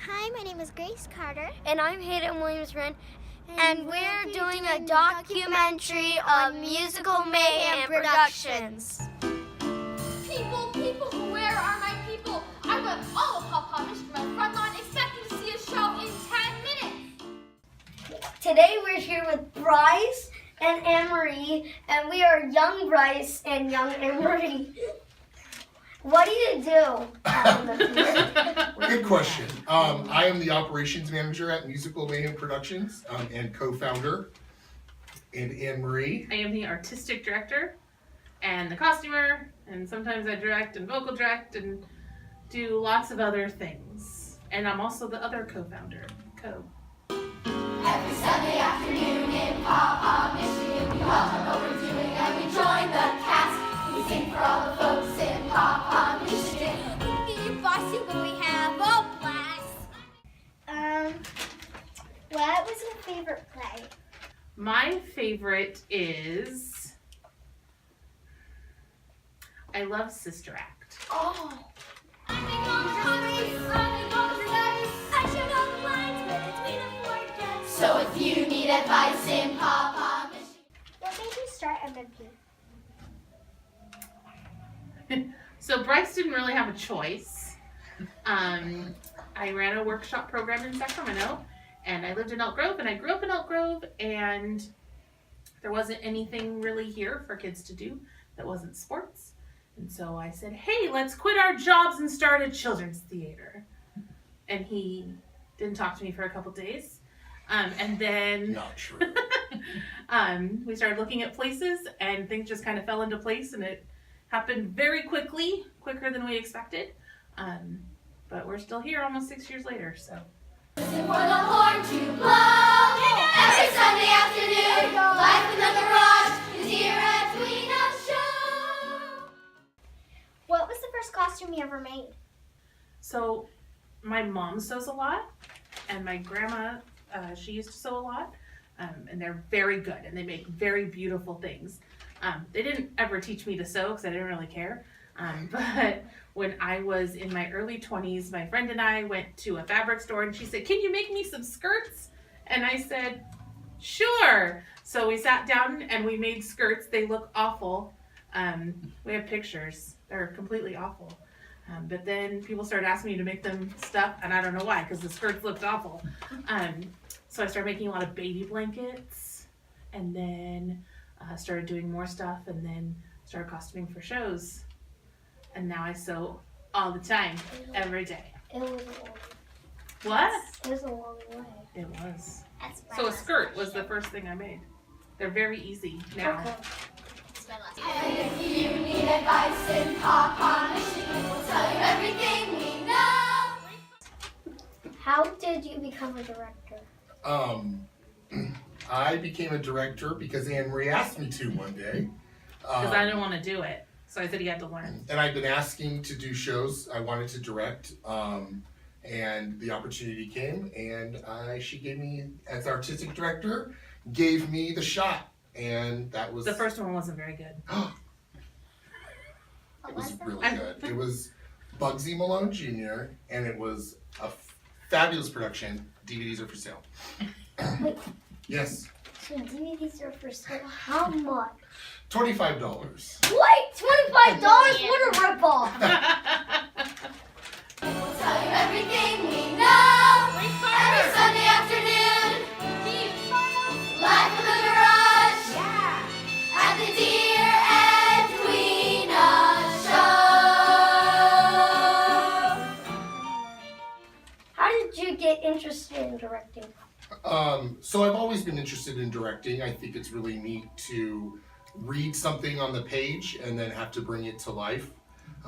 Hi, my name is Grace Carter. And I'm Hayden Williams-Moran. And we're doing a documentary of Musical Mayhem Productions. People, where are my people? I went all of Papa Michigan from my front lawn expecting to see a show in 10 minutes. Today we're here with Bryce and Anne-Marie, and we are young Bryce and young Anne-Marie. What do you do? Good question. I am the operations manager at Musical Mayhem Productions and co-founder. And Anne-Marie. I am the artistic director and the costumer, and sometimes I direct and vocal direct and do lots of other things. And I'm also the other co-founder. Every Sunday afternoon in Papa, Michigan, we all know what we're doing and we join the cast. We sing for all the folks in Papa, Michigan. We get bossy when we have a blast. What was your favorite play? My favorite is, I love Sister Act. Oh. So if you need advice in Papa, Michigan. What made you start MMP? So Bryce didn't really have a choice. I ran a workshop program in Sacramento, and I lived in Elk Grove, and I grew up in Elk Grove, and there wasn't anything really here for kids to do that wasn't sports. And so I said, hey, let's quit our jobs and start a children's theater. And he didn't talk to me for a couple days. And then Not true. we started looking at places, and things just kind of fell into place, and it happened very quickly, quicker than we expected. But we're still here almost 6 years later, so. Listen for the horn to blow. Every Sunday afternoon, life in the garage is here at Tweena Show. What was the first costume you ever made? So my mom sews a lot, and my grandma, she used to sew a lot, and they're very good, and they make very beautiful things. They didn't ever teach me to sew because I didn't really care. But when I was in my early 20s, my friend and I went to a fabric store, and she said, can you make me some skirts? And I said, sure. So we sat down and we made skirts. They look awful. We have pictures. They're completely awful. But then people started asking me to make them stuff, and I don't know why, because the skirts looked awful. So I started making a lot of baby blankets, and then started doing more stuff, and then started costuming for shows. And now I sew all the time, every day. It was a long What? It was a long way. It was. That's my So a last skirt was question. the first thing I made. They're very easy now. Okay. That's my last And if you need advice in Papa, Michigan, we'll tell you everything we know. How did you become a director? I became a director because Anne-Marie asked me to one day. Because I didn't want to do it. So I said he had to learn. And I've been asking to do shows. I wanted to direct, and the opportunity came, and she gave me, as artistic director, gave me the shot, and that was The first one wasn't very good. It was really good. It was Bugsy Malone Jr., and it was a fabulous production. DVDs are for sale. Wait, Yes, so DVDs are for sale. How much? $25. What? $25? What a ripoff! We'll tell you everything we know. Every Sunday afternoon, live from the garage. At the Deer and Tweena Show. How did you get interested in directing? So I've always been interested in directing. I think it's really neat to read something on the page and then have to bring it to life.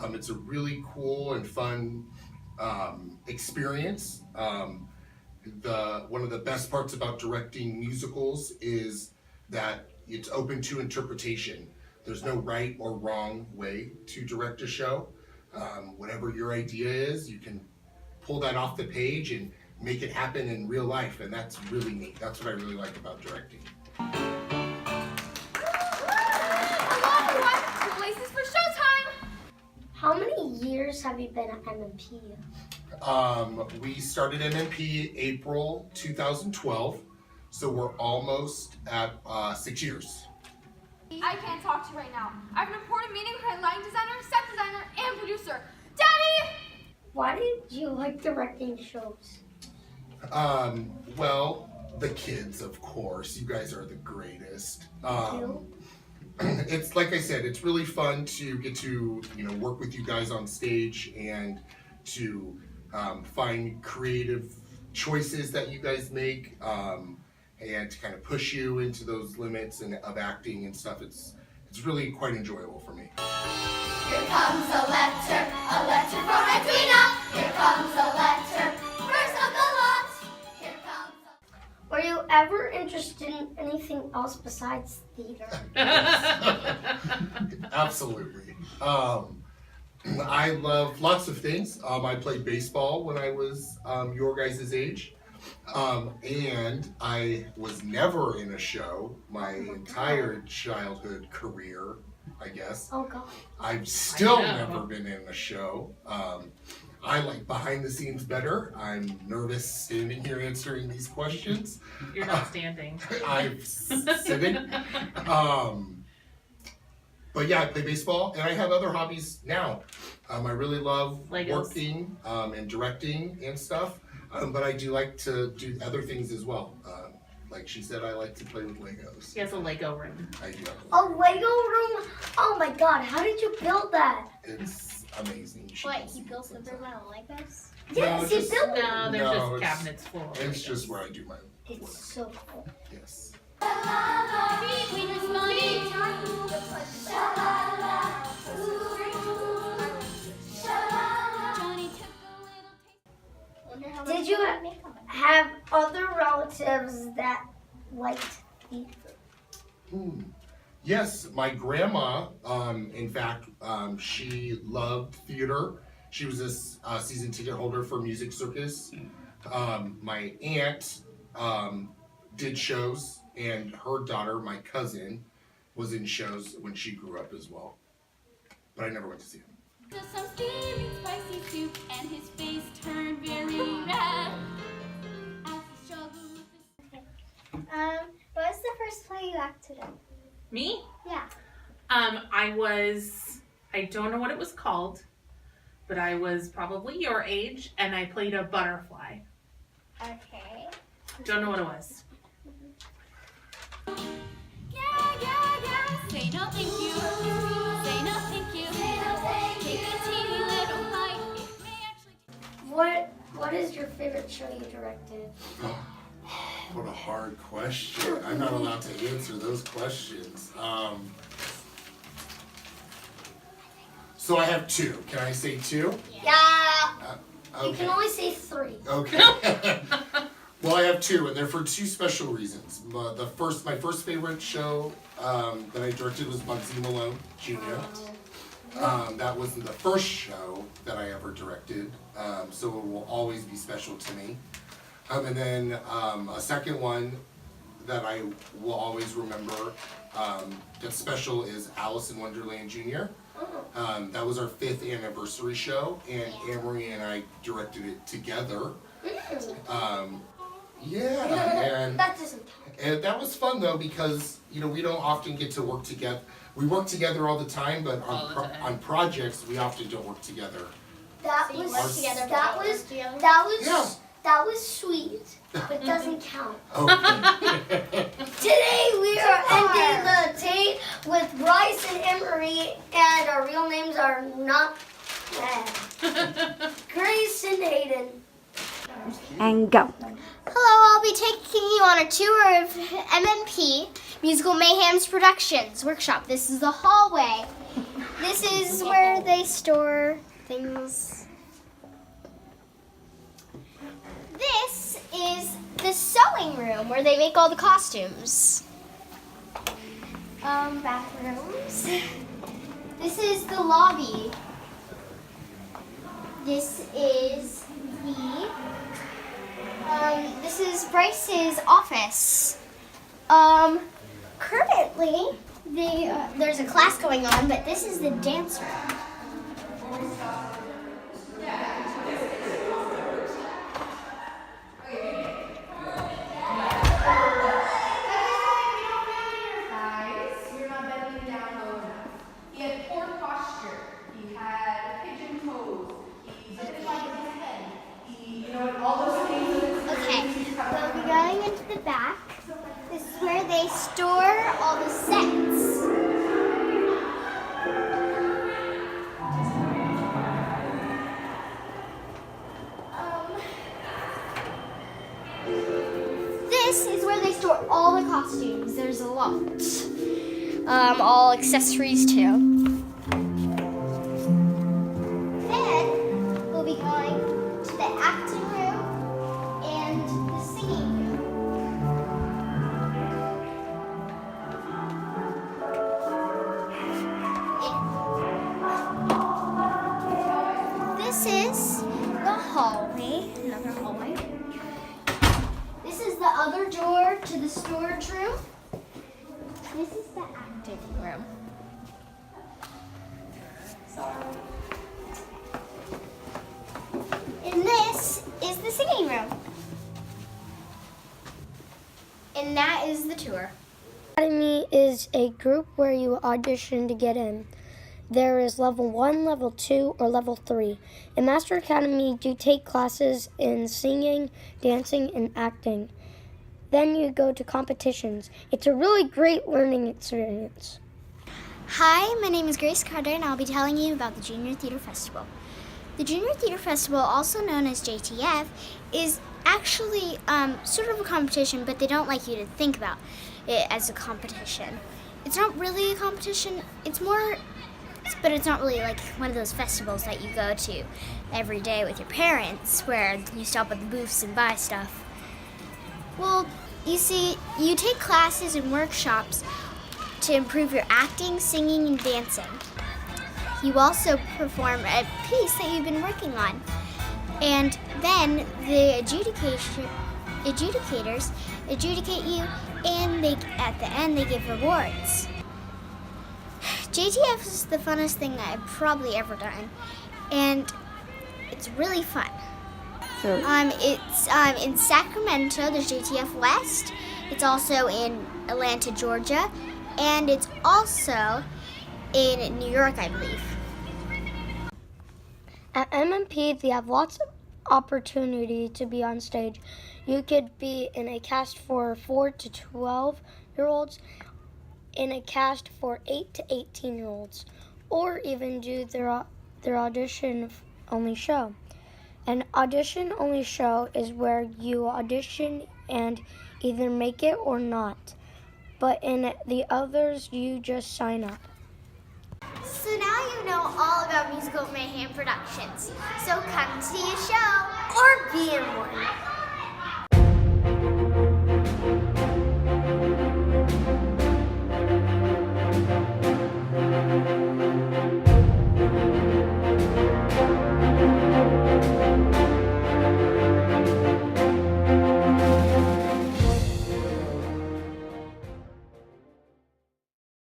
It's a really cool and fun experience. One of the best parts about directing musicals is that it's open to interpretation. There's no right or wrong way to direct a show. Whatever your idea is, you can pull that off the page and make it happen in real life, and that's really neat. That's what I really like about directing. Places for showtime. How many years have you been at MMP? We started MMP April 2012, so we're almost at 6 years. I can't talk to you right now. I have an important meeting with my lighting designer, set designer, and producer. Daddy! Why did you like directing shows? Well, the kids, of course. You guys are the greatest. It's like I said, it's really fun to get to work with you guys on stage and to find creative choices that you guys make, and to kind of push you into those limits of acting and stuff. It's really quite enjoyable for me. Here comes a letter from Edwina. Here comes a letter, first of the lot. Here comes a... Were you ever interested in anything else besides theater? Absolutely. I love lots of things. I played baseball when I was your guys' age. And I was never in a show my entire childhood career, I guess. Oh God. I've still never been in a show. I like behind the scenes better. I'm nervous standing here answering these questions. You're not standing. I'm sitting. But yeah, I play baseball, and I have other hobbies now. I really love Legos. working and directing and stuff, but I do like to do other things as well. Like she said, I like to play with Legos. He has a Lego room. I do. A Lego room? Oh my God, how did you build that? It's amazing. You should What, come see he it built the sometime. room out of Legos? Yes, he just- built it. No, they're No, just it's- cabinets full of It's Legos. just where I do my work. It's so cool. Yes. We responded. Sha-la-la. Johnny took a little taste. Did you have other relatives that liked theater? Yes, my grandma, in fact, she loved theater. She was a season ticket holder for Music Circus. My aunt did shows, and her daughter, my cousin, was in shows when she grew up as well. But I never went to see them. Just some steaming spicy soup, and his face turned very red. As he struggled with the... What was the first play you acted in? Me? Yeah. I don't know what it was called, but I was probably your age, and I played a butterfly. Okay. Don't know what it was. Yeah. Say no thank you. Say no thank you. Take a teeny little bite. It may actually... What is your favorite show you directed? What a hard question. I'm not allowed to answer those questions. So I have two. Can I say two? Yeah. You Okay. can only say 3. Okay. Well, I have two, and they're for two special reasons. My first favorite show that I directed was Williams-Moran Jr. That was the first show that I ever directed, so it will always be special to me. And then a second one that I will always remember that's special is Alice in Wonderland Jr. That was our 5th anniversary show, and Amory and I directed it together. And That doesn't count. and that was fun though, because we don't often get to work together. We work together all the time, but on projects we often don't work together. That you was worked together, but that you was worked together? that was sweet, but doesn't count. Okay. Today we are ending the date with Bryce and Emery, and our real names are not Grace and Hayden. And go. Hello, I'll be taking you on a tour of MMP, Musical Mayhem's Productions Workshop. This is the hallway. This is where they store things. This is the sewing room where they make all the costumes. Bathrooms. This is the lobby. This is this is Bryce's office. Currently, there's a class going on, but this is the dance room. store all the sets. This is where they store all the costumes. There's a lot. All accessories too. Then we'll be going to the acting room and the singing room. This is the hallway, another hallway. This is the other door to the storage room. This is the acting room. And this is the singing room. And that is the tour. Academy is a group where you audition to get in. There is level 1, level 2, or level 3. In Master Academy, you take classes in singing, dancing, and acting. Then you go to competitions. It's a really great learning experience. Hi, my name is Grace Carter, and I'll be telling you about the Junior Theater Festival. The Junior Theater Festival, also known as JTF, is actually sort of a competition, but they don't like you to think about it as a competition. It's not really a competition. But it's not really like one of those festivals that you go to every day with your parents, where you stop at the booths and buy stuff. Well, you see, you take classes and workshops to improve your acting, singing, and dancing. You also perform a piece that you've been working on. And then the adjudicators adjudicate you, and at the end they give rewards. JTF is the funnest thing I've probably ever done, and it's really fun. So, It's in Sacramento. There's JTF West. It's also in Atlanta, Georgia, and it's also in New York, I believe. At MMP, they have lots of opportunity to be on stage. You could be in a cast for 4 to 12-year-olds, in a cast for 8 to 18-year-olds, or even do their audition-only show. An audition-only show is where you audition and either make it or not. But in the others, you just sign up. So now you know all about Musical Mayhem Productions. So come see a show Or be in one.